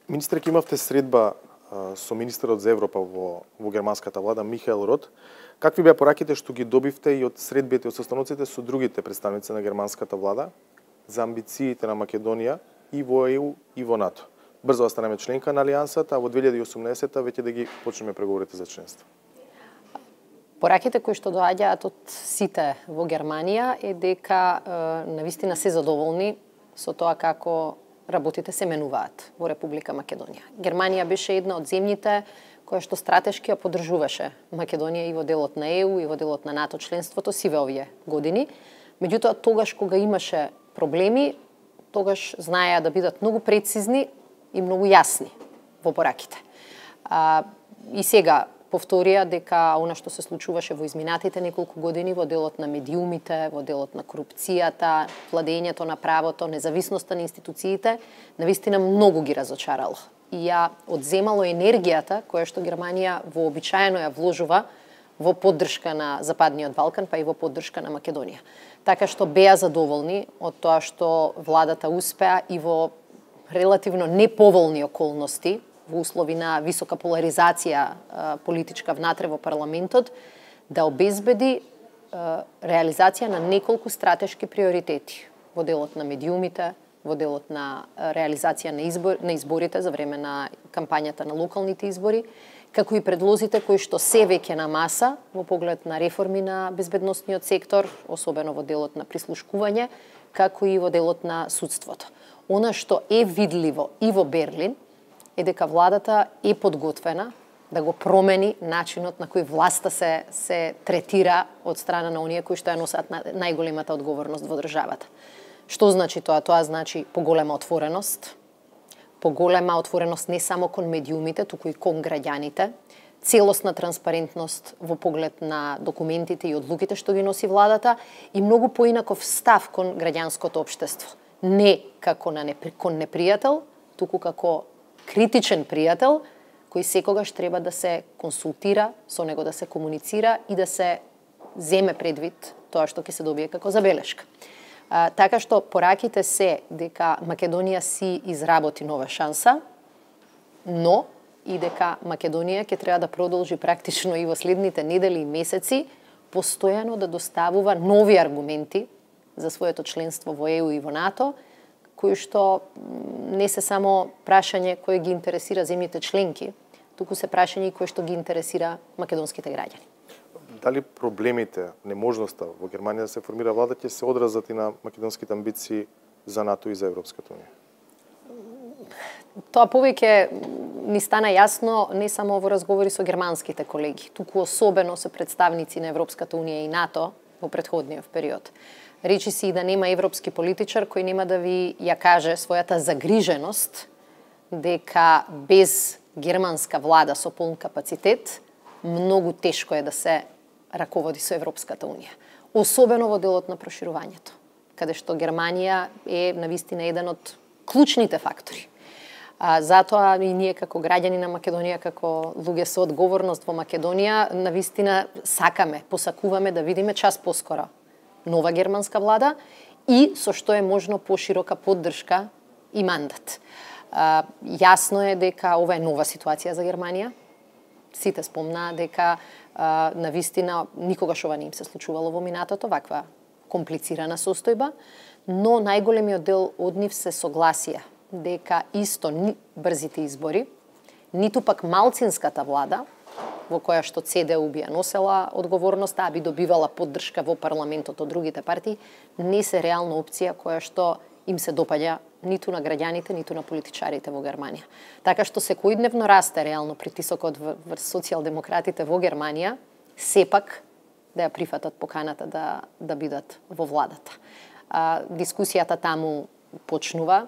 Министре, ке имавте средба со министерот за Европа во германската влада Михаел Рот. Какви беа пораките што ги добивте и од средбите, од состаноците со другите представници на германската влада за амбициите на Македонија и во ЕУ и во НАТО? Брзо да станеме членка на Алијансата, а во 2018 веќе да ги почнеме преговорите за членство. Пораките кои што доаѓаат од сите во Германија е дека навистина се задоволни со тоа како работите се менуваат во Република Македонија. Германија беше една од земјите која што стратешки ја поддржуваше Македонија и во делот на ЕУ и во делот на НАТО членството сиве овие години. Меѓутоа, тогаш кога имаше проблеми, тогаш знаеа да бидат многу прецизни и многу јасни во пораките. И сега повторија дека она што се случуваше во изминатите неколку години во делот на медиумите, во делот на корупцијата, владењето на правото, независноста на институциите, навистина многу ги разочарало. И ја одземало енергијата која што Германија вообичаено ја вложува во поддршка на Западниот Балкан, па и во поддршка на Македонија. Така што беа задоволни од тоа што владата успеа и во релативно неповолни околности, во услови на висока поларизација политичка внатре во парламентот, да обезбеди реализација на неколку стратешки приоритети во делот на медиумите, во делот на реализација на изборите за време на кампањата на локалните избори, како и предлозите кои што се веќе на маса во поглед на реформи на безбедносниот сектор, особено во делот на прислушкување, како и во делот на судството. Она што е видливо и во Берлин е дека владата е подготвена да го промени начинот на кој власта се третира од страна на оние кои што ја носат најголемата одговорност во државата. Што значи тоа? Тоа значи поголема отвореност не само кон медиумите, туку и кон граѓаните, целосна транспарентност во поглед на документите и одлуките што ги носи владата и многу поинаков став кон граѓанското општество. Не како кон непријател, туку како критичен пријател, кој секогаш треба да се консултира, со него да се комуницира и да се земе предвид тоа што ќе се добие како забелешка. Така што пораките се дека Македонија си изработи нова шанса, но и дека Македонија ќе треба да продолжи практично и во следните недели и месеци постојано да доставува нови аргументи за своето членство во ЕУ и во НАТО, кои што не се само прашање кои ги интересира земјите членки, туку се прашање кои што ги интересира македонските граѓани. Дали проблемите, неможноста во Германија да се формира влада ќе се одразат и на македонските амбиции за НАТО и за Европската унија? Тоа повеќе ни стана јасно не само во разговори со германските колеги, туку особено со представници на Европската унија и НАТО во претходниот период. Речи си и да нема европски политичар кој нема да ви ја каже својата загриженост дека без германска влада со полн капацитет многу тешко е да се раководи со Европската унија. Особено во делот на проширувањето, каде што Германија е навистина еден од клучните фактори. Затоа и ние како граѓани на Македонија, како луѓе со одговорност во Македонија, навистина сакаме, посакуваме да видиме час поскоро нова германска влада и со што е можно поширока поддршка и мандат. Јасно е дека ова е нова ситуација за Германија. Сите спомнаа дека навистина никогаш ова не им се случувало во минатото, ваква комплицирана состојба, но најголемиот дел од нив се согласија дека исто брзите избори, ниту пак малцинската влада, во која што ЦДУ би ја носела одговорноста, а би добивала поддршка во парламентот од другите партии, не се реална опција која што им се допаѓа ниту на граѓаните, ниту на политичарите во Германија. Така што секојдневно расте реално притисокот врз социјалдемократите во Германија, сепак да ја прифатат поканата да бидат во владата. Дискусијата таму почнува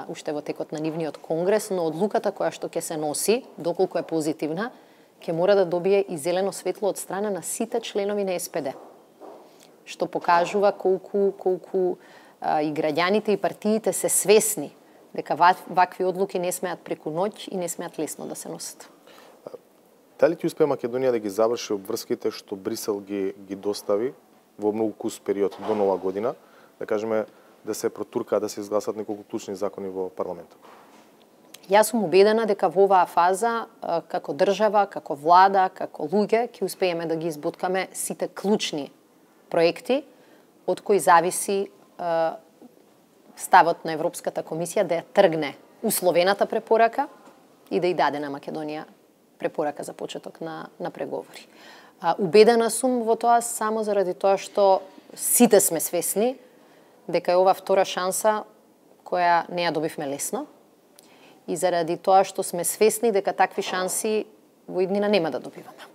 уште во текот на нивниот конгрес, но одлуката која што ќе се носи, доколку е позитивна, ќе мора да добие и зелено светло од страна на сите членови на СПД, што покажува колку и граѓаните и партиите се свесни дека вакви одлуки не смеат преку ноќ и не смеат лесно да се носат. Дали ќе успее Македонија да ги заврши обврските што Брисел ги достави во многу кус период до нова година, да кажеме да се протурка, да се изгласат неколку клучни закони во парламентот? Јас сум убедена дека во оваа фаза, како држава, како влада, како луѓе, ќе успееме да ги избуткаме сите клучни проекти од кои зависи ставот на Европската комисија да ја тргне условената препорака и да ја даде на Македонија препорака за почеток на преговори. Убедена сум во тоа само заради тоа што сите сме свесни дека е ова втора шанса која не ја добивме лесно и заради тоа што сме свесни дека такви шанси во иднина нема да добиваме.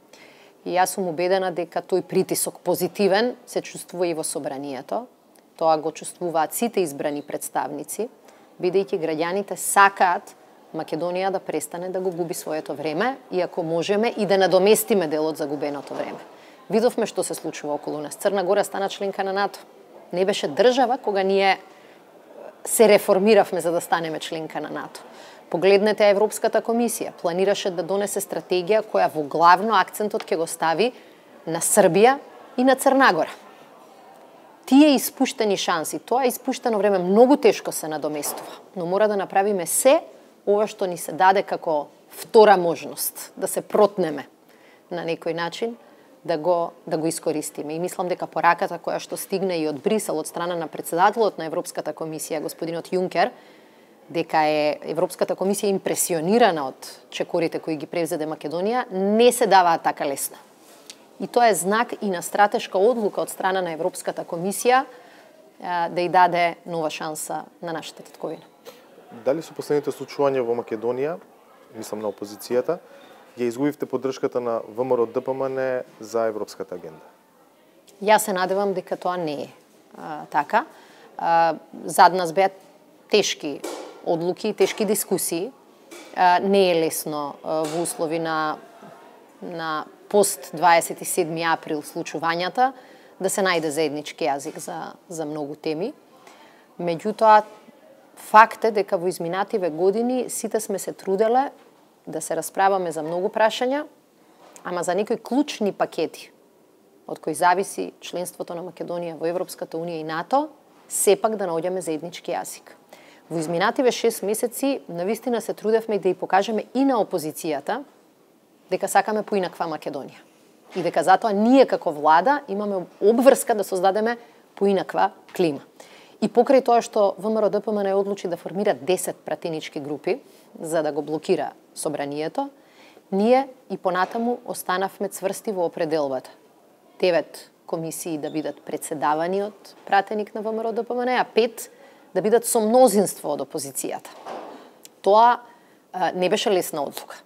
И јас сум убедена дека тој притисок позитивен се чувствува и во собранието. Тоа го чувствуваат сите избрани представници, бидејќи граѓаните сакаат Македонија да престане да го губи своето време и ако можеме и да надоместиме дел од загубеното време. Видовме што се случува околу нас. Црна Гора стана членка на НАТО. Не беше држава кога ние се реформиравме за да станеме членка на НАТО. Погледнете Европската комисија, планираше да донесе стратегија која во главно акцентот ќе го стави на Србија и на Црна Гора. Тие испуштени шанси, тоа испуштено време многу тешко се надоместува, но мора да направиме се ова што ни се даде како втора можност да се протнеме на некој начин, да го искористиме. И мислам дека пораката која што стигне и од Брисел од страна на претседателот на Европската комисија, господинот Јункер, дека е Европската комисија импресионирана од чекорите кои ги превзеде Македонија, не се даваат така лесно. И тоа е знак и на стратешка одлука од страна на Европската комисија да ја даде нова шанса на нашата татковина. Дали со последните случувања во Македонија, мислам на опозицијата, ја изгубивте поддршката на ВМРО ДПМН за европската агенда? Јас се надевам дека тоа не е така. Зад нас беа тешки одлуки, тешки дискусии. Не е лесно во услови на пост 27 април случувањата да се најде заеднички јазик за многу теми. Меѓутоа, факт е дека во изминативе години сите сме се труделе да се расправаме за многу прашања, ама за некои клучни пакети, од кои зависи членството на Македонија во Европската Унија и НАТО, сепак да наоѓаме заеднички јазик. Во изминативе 6 месеци навистина се трудевме да ја покажеме и на опозицијата дека сакаме поинаква Македонија. И дека затоа ние како влада имаме обврска да создадеме поинаква клима. И покрај тоа што ВМРО ДПМН одлучи да формира 10 пратенички групи за да го блокира собранието, ние и понатаму останавме цврсти во определбата. 9 комисии да бидат председавани од пратеник на ВМРО ДПМН, а 5 да бидат со мнозинство од опозицијата. Тоа не беше лесна одлука.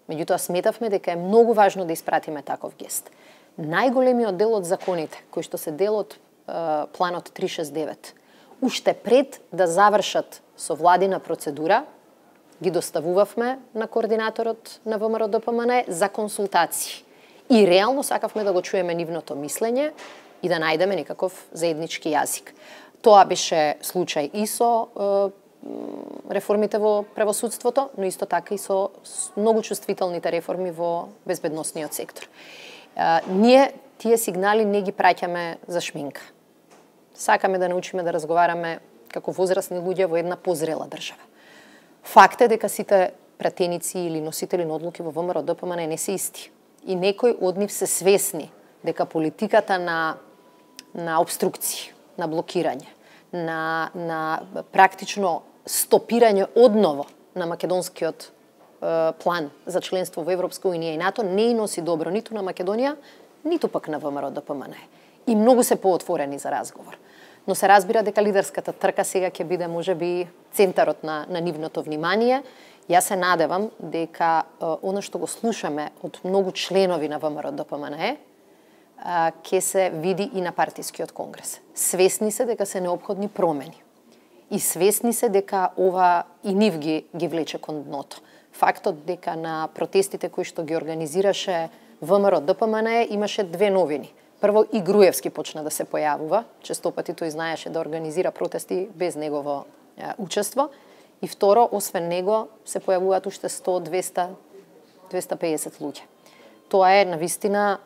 Меѓутоа сметавме дека е многу важно да испратиме таков гест. Најголемиот дел од законите, кои што се дел од планот 369, уште пред да завршат со владина процедура, ги доставувавме на координаторот на ВМРО ДПМН за консултации. И реално сакавме да го чуеме нивното мислење и да најдеме некаков заеднички јазик. Тоа беше случај и со реформите во правосудството, но исто така и со многу чувствителните реформи во безбедносниот сектор. Ние тие сигнали не ги праќаме за шминка. Сакаме да научиме да разговараме како возрастни луѓе во една позрела држава. Факт е дека сите пратеници или носители на одлуки во ВМРО ДПМН не се исти. И некои од нив се свесни дека политиката на обструкции, на блокирање, на практично стопирање одново на македонскиот план за членство во Европска Унија и НАТО не носи добро ниту на Македонија, ниту пак на ВМРО ДПМН. И многу се поотворени за разговор. Но се разбира дека лидерската трка сега ќе биде можеби центарот на нивното внимание. Јас се надевам дека она што го слушаме од многу членови на ВМРО ДПМН ќе се види и на партискиот конгрес. Свесни се дека се неопходни промени. И свесни се дека ова и нив ги влече кон дното. Фактот дека на протестите кои што ги организираше ВМРО ДПМН имаше две новини. Прво, и Груевски почна да се појавува. Често пати тој знаеше да организира протести без негово учество. И второ, освен него, се појавуваат уште 100, 200, 250 луѓе. Тоа е навистина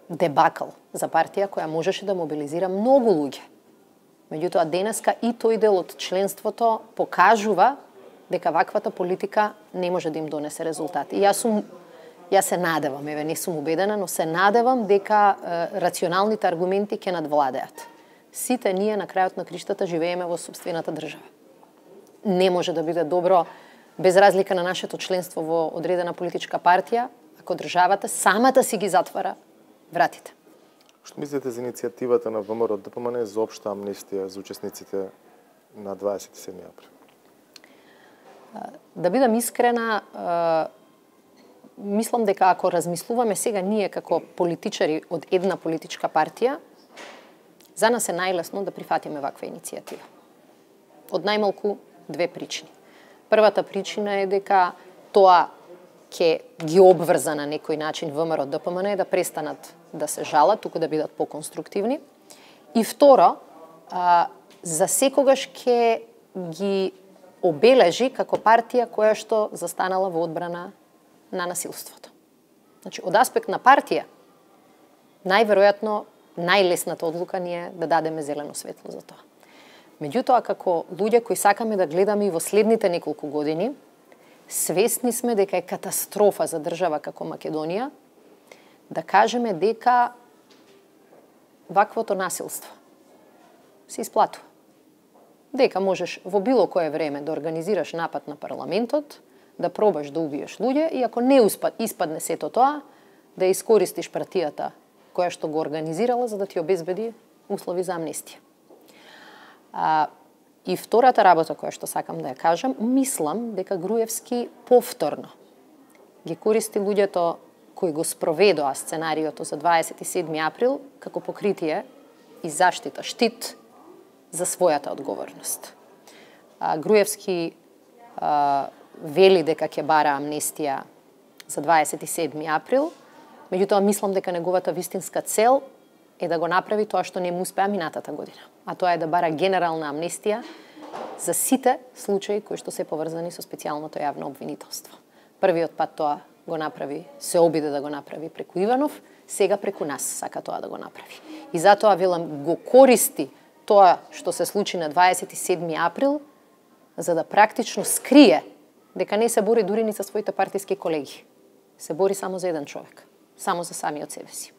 дебакл за партија која можеше да мобилизира многу луѓе. Меѓутоа, денеска и тој дел од членството покажува дека ваквата политика не може да им донесе резултати. И јас се надевам, еве не сум убедена, но се надевам дека рационалните аргументи ќе надвладеат. Сите ние на крајот на криштата живееме во сопствената држава. Не може да биде добро, без разлика на нашето членство во одредена политичка партија, ако државата самата си ги затвара вратите. Што мислите за иницијативата на ВМРО ДПМН за општа амнестија за учесниците на 27 април? Да бидам искрена, мислам дека ако размислуваме сега ние како политичари од една политичка партија, за нас е најлесно да прифатиме ваква иницијатива. Од најмалку две причини. Првата причина е дека тоа ќе ги обврза на некој начин ВМРО ДПМН да престанат да се жалат, туку да бидат поконструктивни. И второ, за секогаш ќе ги обележи како партија која што застанала во одбрана на насилството. Значи, од аспект на партија, најверојатно најлесната одлука ни е да дадеме зелено светло за тоа. Меѓутоа, како луѓе кои сакаме да гледаме и во следните неколку години, свесни сме дека е катастрофа за држава како Македонија да кажеме дека ваквото насилство се исплатува. Дека можеш во било кое време да организираш напад на парламентот, да пробаш да убиеш луѓе и ако не испадне сето тоа, да искористиш партијата која што го организирала за да ти обезбеди услови за амнестија. И втората работа која што сакам да ја кажам, мислам дека Груевски повторно ги користи луѓето кои го спроведоа сценариото за 27 април како покритие и заштита, штит за својата одговорност. Груевски вели дека ќе бара амнестија за 27 април, меѓутоа мислам дека неговата вистинска цел е да го направи тоа што не му успеа минатата година, а тоа е да бара генерална амнестија за сите случаи кои што се поврзани со специјалното јавно обвинителство. Првиот пат тоа го направи, се обиде да го направи преку Иванов, сега преку нас сака тоа да го направи. И затоа велам го користи тоа што се случи на 27 април за да практично скрие дека не се бори дури ни за своите партиски колеги. Се бори само за еден човек, само за самиот себе си.